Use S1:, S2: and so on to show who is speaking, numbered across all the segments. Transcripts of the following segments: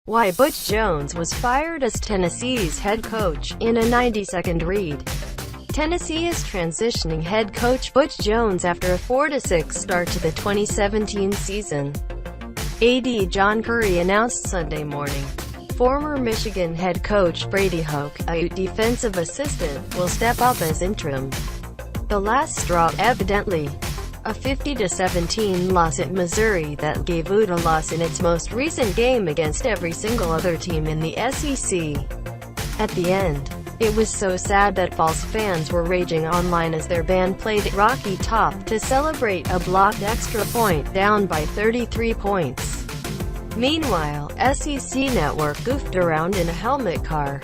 S1: Why Butch Jones was fired as Tennessee's head coach, in a 90-second read. Tennessee is transitioning head coach Butch Jones after a 4-6 start to the 2017 season. AD John Currie announced Sunday morning. Former Michigan head coach Brady Hoke, a defensive assistant, will step up as interim. The last straw, evidently. A 50-17 loss at Missouri that gave Ute a loss in its most recent game against every single other team in the SEC. At the end, it was so sad that Vols fans were raging online as their band played Rocky Top to celebrate a blocked extra point down by 33 points. Meanwhile, SEC Network goofed around in a helmet car.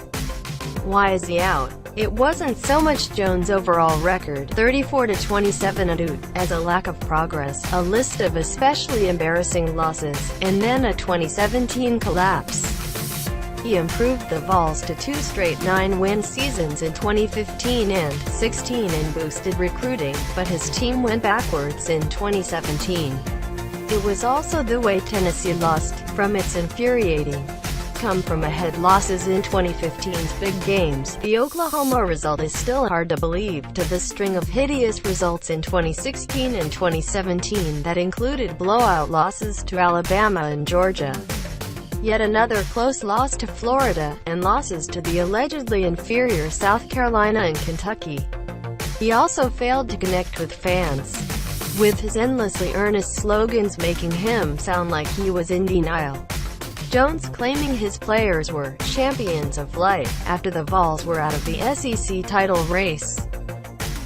S1: Why is he out? It wasn't so much Jones' overall record, 34-27 at Ute, as a lack of progress, a list of especially embarrassing losses, and then a 2017 collapse. He improved the Vols to 2 straight 9-win seasons in 2015 and 16 and boosted recruiting, but his team went backwards in 2017. It was also the way Tennessee lost, from its infuriating come-from-ahead losses in 2015's big games. The Oklahoma result is still hard to believe, to the string of hideous results in 2016 and 2017 that included blowout losses to Alabama and Georgia. Yet another close loss to Florida, and losses to the allegedly inferior South Carolina and Kentucky. He also failed to connect with fans, with his endlessly earnest slogans making him sound like he was in denial. Jones claiming his players were champions of life after the Vols were out of the SEC title race,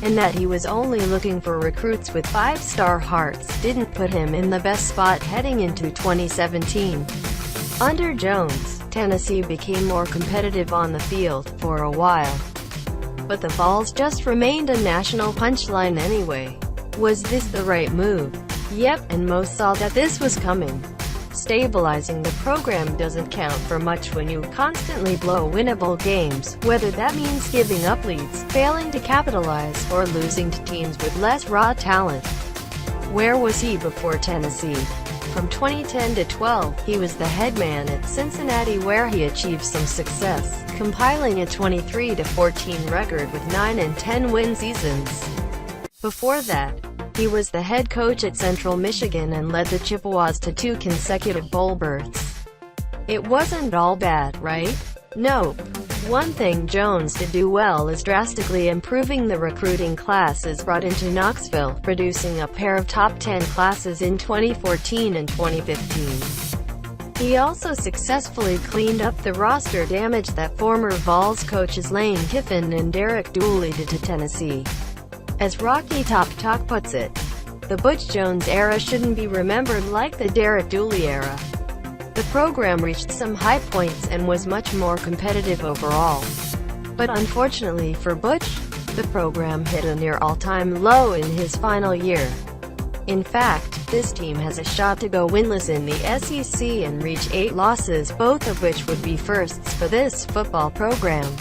S1: and that he was only looking for recruits with 5-star hearts, didn't put him in the best spot heading into 2017. Under Jones, Tennessee became more competitive on the field, for a while. But the Vols just remained a national punchline anyway. Was this the right move? Yep, and most saw that this was coming. Stabilizing the program doesn't count for much when you constantly blow winnable games, whether that means giving up leads, failing to capitalize, or losing to teams with less raw talent. Where was he before Tennessee? From 2010 to 12, he was the head man at Cincinnati, where he achieved some success, compiling a 23-14 record with 9 and 10-win seasons. Before that, he was the head coach at Central Michigan and led the Chippewas to 2 consecutive bowl berths. It wasn't all bad, right? Nope. One thing Jones did do well is drastically improving the recruiting classes brought into Knoxville, producing a pair of top 10 classes in 2014 and 2015. He also successfully cleaned up the roster damage that former Vols coaches Lane Kiffin and Derek Dooley did to Tennessee. As Rocky Top Talk puts it, the Butch Jones era shouldn't be remembered like the Derek Dooley era. The program reached some high points and was much more competitive overall. But unfortunately for Butch, the program hit a near all-time low in his final year. In fact, this team has a shot to go winless in the SEC and reach 8 losses, both of which would be firsts for this football program.